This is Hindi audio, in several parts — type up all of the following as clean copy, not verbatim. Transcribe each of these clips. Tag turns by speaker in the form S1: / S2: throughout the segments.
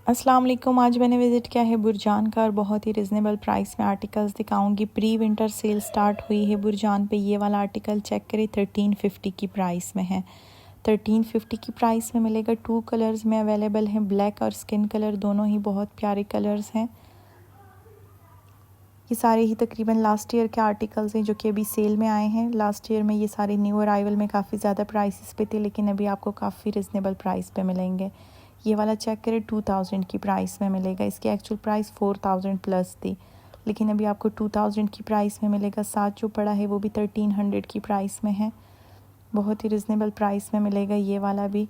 S1: अस्सलाम वालेकुम। आज मैंने विज़िट किया है बुरजान का और बहुत ही रिजनेबल प्राइस में आर्टिकल्स दिखाऊंगी। प्री विंटर सेल स्टार्ट हुई है बुरजान पे। ये वाला आर्टिकल चेक करें, 1350 की प्राइस में है। 1350 की प्राइस में मिलेगा। 2 कलर्स में अवेलेबल हैं, ब्लैक और स्किन कलर, दोनों ही बहुत प्यारे कलर्स हैं। ये सारे ही तकरीबन लास्ट ईयर के आर्टिकल्स हैं जो कि अभी सेल में आए हैं। लास्ट ईयर में ये सारे न्यू अराइवल में काफ़ी ज़्यादा प्राइसेस पे थे, लेकिन अभी आपको काफ़ी रिजनेबल प्राइस पे मिलेंगे। ये वाला चेक करें, 2000 की प्राइस में मिलेगा। इसकी एक्चुअल प्राइस 4000 प्लस थी, लेकिन अभी आपको 2000 की प्राइस में मिलेगा। साथ जो पड़ा है वो भी 1300 की प्राइस में है। बहुत ही रिजनेबल प्राइस में मिलेगा ये वाला भी।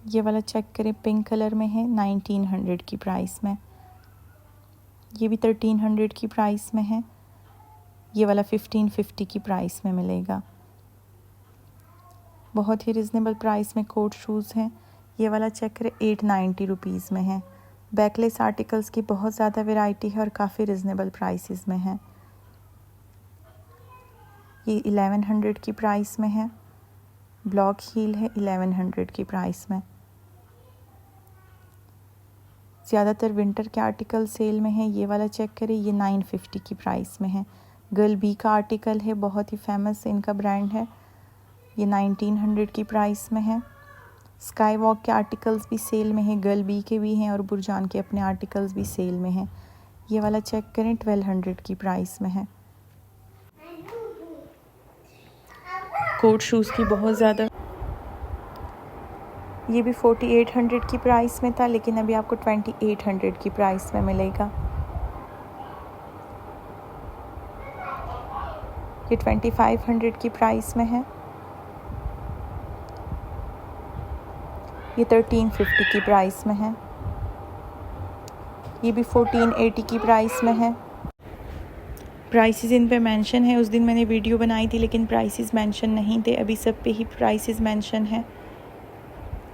S1: ये वाला चेक करें, पिंक कलर में है, 1900 की प्राइस में। ये भी 1300 की प्राइस में है। ये वाला 1550 की प्राइस में मिलेगा। बहुत ही रिजनेबल प्राइस में कोट शूज़ हैं। ये वाला चेक करें, 890 रुपीज़ में है। बैकलेस आर्टिकल्स की बहुत ज़्यादा वैरायटी है और काफ़ी रिजनेबल प्राइसेस में है। ये 1100 की प्राइस में है। ब्लॉक हील है, 1100 की प्राइस में। ज़्यादातर विंटर के आर्टिकल सेल में है। ये वाला चेक करें, ये 950 की प्राइस में है। गर्ल बी का आर्टिकल है, बहुत ही फेमस इनका ब्रांड है। ये 1900 की प्राइस में है। स्काई वॉक के आर्टिकल्स भी सेल में है, गर्ल बी के भी हैं और बुरजान के अपने आर्टिकल्स भी सेल में हैं। ये वाला चेक करें, 1200 की प्राइस में है। कोट शूज़ की बहुत ज़्यादा, ये भी 4800 की प्राइस में था, लेकिन अभी आपको 2800 की प्राइस में मिलेगा। ये 2500 की प्राइस में है। ये 1350 की प्राइस में है। ये भी 1480 की प्राइस में है। प्राइसेस इन पे मेंशन है। उस दिन मैंने वीडियो बनाई थी लेकिन प्राइसेस मेंशन नहीं थे, अभी सब पे ही प्राइसेस मेंशन है।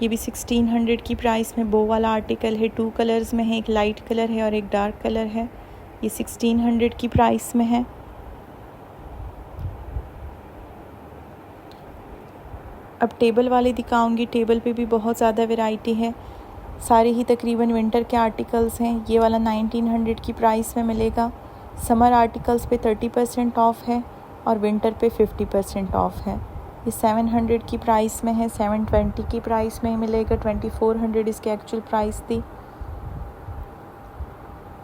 S1: ये भी 1600 की प्राइस में बो वाला आर्टिकल है। 2 कलर्स में है, एक लाइट कलर है और एक डार्क कलर है। ये 1600 की प्राइस में है। अब टेबल वाले दिखाऊंगी। टेबल पे भी बहुत ज़्यादा वैरायटी है। सारे ही तकरीबन विंटर के आर्टिकल्स हैं। ये वाला 1900 की प्राइस में मिलेगा। समर आर्टिकल्स पे 30% ऑफ है और विंटर पे 50% ऑफ है। ये 700 की प्राइस में है। 720 की प्राइस में मिलेगा। 2400 इसकी एक्चुअल प्राइस थी।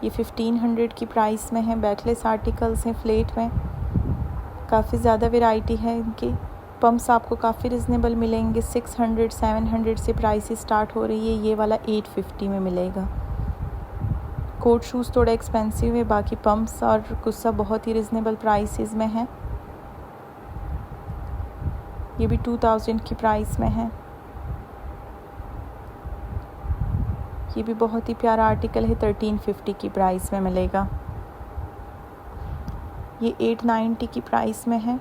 S1: ये 1500 की प्राइस में है। बैकलेस आर्टिकल्स हैं फ्लेट में, काफ़ी ज़्यादा वैरायटी है इनकी। पम्प्स आपको काफ़ी रिजनेबल मिलेंगे। 600 700 से प्राइसेस स्टार्ट हो रही है। ये वाला 850 में मिलेगा। कोट शूज़ थोड़ा एक्सपेंसिव है, बाकी पम्प्स और कुछ सब बहुत ही रिजनेबल प्राइसेस में है। ये भी 2000 की प्राइस में है। ये भी बहुत ही प्यारा आर्टिकल है, 1350 की प्राइस में मिलेगा। ये 890 की प्राइस में है।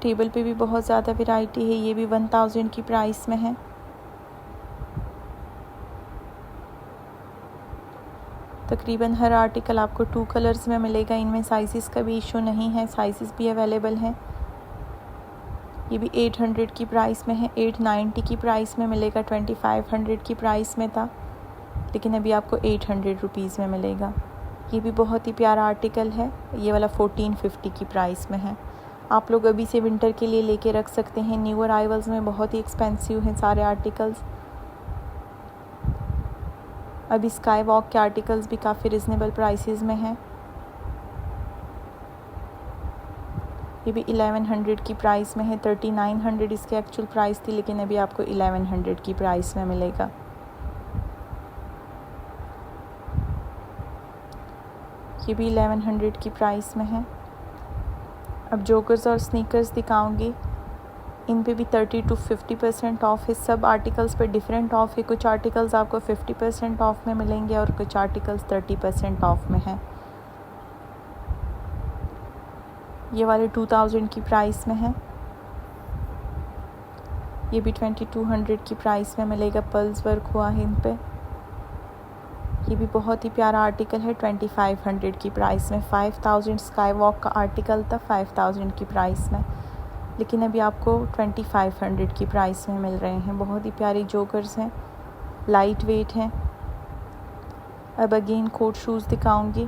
S1: टेबल पे भी बहुत ज़्यादा वैरायटी है। ये भी 1000 की प्राइस में है। तकरीबन हर आर्टिकल आपको 2 कलर्स में मिलेगा। इनमें साइज़ का भी इशू नहीं है, साइज़ भी अवेलेबल हैं। ये भी 800 की प्राइस में है। 890 की प्राइस में मिलेगा। 2500 की प्राइस में था, लेकिन अभी आपको 800 रुपीज़ में मिलेगा। ये भी बहुत ही प्यारा आर्टिकल है। ये वाला 1450 की प्राइस में है। आप लोग अभी से विंटर के लिए लेके रख सकते हैं। न्यू अराइवल्स में बहुत ही एक्सपेंसिव हैं सारे आर्टिकल्स। अभी स्काई वॉक के आर्टिकल्स भी काफ़ी रिजनेबल प्राइसेस में हैं। ये भी 1100 की प्राइस में है। 3900 इसकी एक्चुअल प्राइस थी, लेकिन अभी आपको 1100 की प्राइस में मिलेगा। ये भी 1100 की प्राइस में है। अब जोकर्स और स्नीकर्स दिखाऊंगी। इन पे भी 30 to 50% ऑफ है। सब आर्टिकल्स पे डिफरेंट ऑफ है। कुछ आर्टिकल्स आपको 50% ऑफ में मिलेंगे और कुछ आर्टिकल्स 30% ऑफ में है। ये वाले 2000 की प्राइस में है। ये भी 2200 की प्राइस में मिलेगा। पल्स वर्क हुआ है इन पे। ये भी बहुत ही प्यारा आर्टिकल है 2500 की प्राइस में। 5000 स्काई वॉक का आर्टिकल था 5000 की प्राइस में, लेकिन अभी आपको 2500 की प्राइस में मिल रहे हैं। बहुत ही प्यारी जोकर्स हैं, लाइट वेट हैं। अब अगेन कोट शूज़ दिखाऊंगी,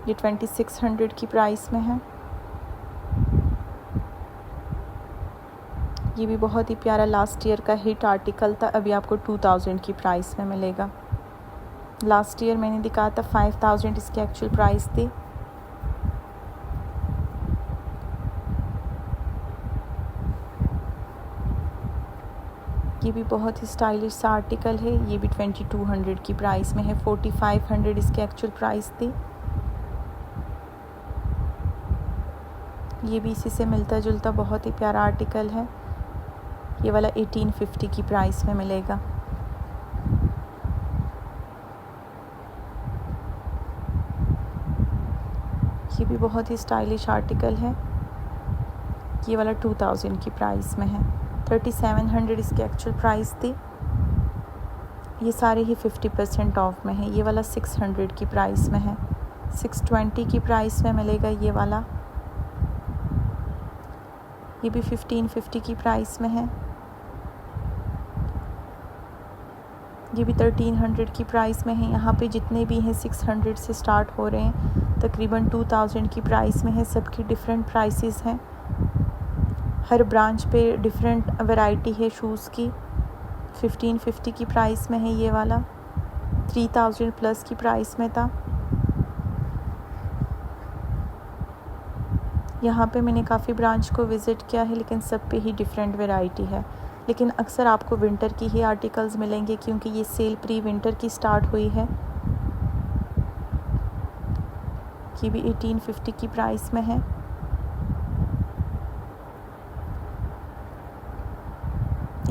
S1: ये 2600 की प्राइस में है। ये भी बहुत ही प्यारा लास्ट ईयर का हिट आर्टिकल था, अभी आपको 2000 की प्राइस में मिलेगा। लास्ट ईयर मैंने दिखाया था 5000 इसकी एक्चुअल प्राइस थी। ये भी बहुत ही स्टाइलिश सा आर्टिकल है, ये भी 2200 की प्राइस में है। 4500 इसकी एक्चुअल प्राइस थी। ये भी इसी से मिलता जुलता बहुत ही प्यारा आर्टिकल है। ये वाला 1850 की प्राइस में मिलेगा। ये भी बहुत ही स्टाइलिश आर्टिकल है, ये वाला 2000 की प्राइस में है। 3700 इसकी एक्चुअल प्राइस थी। ये सारे ही 50% ऑफ में है। ये वाला 600 की प्राइस में है। 620 की प्राइस में मिलेगा ये वाला। ये भी 1550 की प्राइस में है। ये भी 1300 की प्राइस में है। यहाँ पे जितने भी हैं 600 से स्टार्ट हो रहे हैं, तकरीबन 2000 की प्राइस में है। सबकी डिफरेंट प्राइसेस हैं, हर ब्रांच पे डिफरेंट वैरायटी है शूज़ की। 1550 की प्राइस में है ये वाला, 3000 प्लस की प्राइस में था। यहाँ पे मैंने काफ़ी ब्रांच को विज़िट किया है, लेकिन सब पे ही डिफरेंट वैरायटी है। लेकिन अक्सर आपको विंटर की ही आर्टिकल्स मिलेंगे, क्योंकि ये सेल प्री विंटर की स्टार्ट हुई है। ये भी 1850 की प्राइस में है।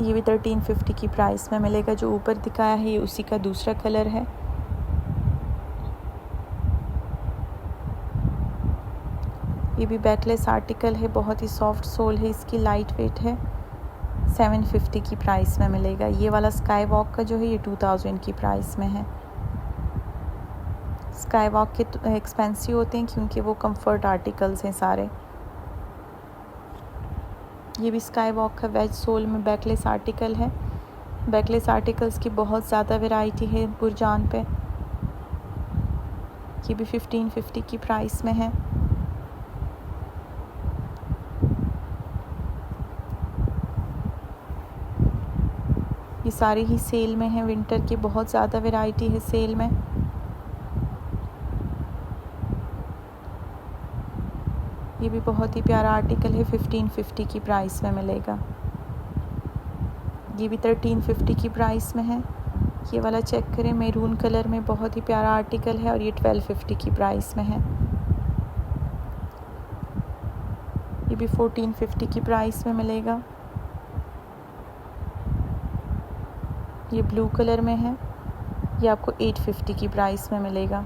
S1: ये भी 1350 की प्राइस में मिलेगा। जो ऊपर दिखाया है ये उसी का दूसरा कलर है। ये भी बैकलेस आर्टिकल है, बहुत ही सॉफ्ट सोल है इसकी, लाइट वेट है। 750 की प्राइस में मिलेगा। ये वाला स्काई वॉक का जो है ये 2000 की प्राइस में है। स्काई वॉक के एक्सपेंसिव होते हैं क्योंकि वो कंफर्ट आर्टिकल्स हैं सारे। ये भी स्काई वॉक का वेज सोल में बैकलेस आर्टिकल है। बैकलेस आर्टिकल्स की बहुत ज़्यादा वैरायटी है बुरजान पे। ये भी 1550 की प्राइस में है। ये सारे ही सेल में हैं, विंटर की बहुत ज़्यादा वैरायटी है सेल में। ये भी बहुत ही प्यारा आर्टिकल है, 1550 की प्राइस में मिलेगा। ये भी 1350 की प्राइस में है। ये वाला चेक करें, मैरून कलर में, बहुत ही प्यारा आर्टिकल है और ये 1250 की प्राइस में है। ये भी 1450 की प्राइस में मिलेगा। ये ब्लू कलर में है, ये आपको 850 की प्राइस में मिलेगा।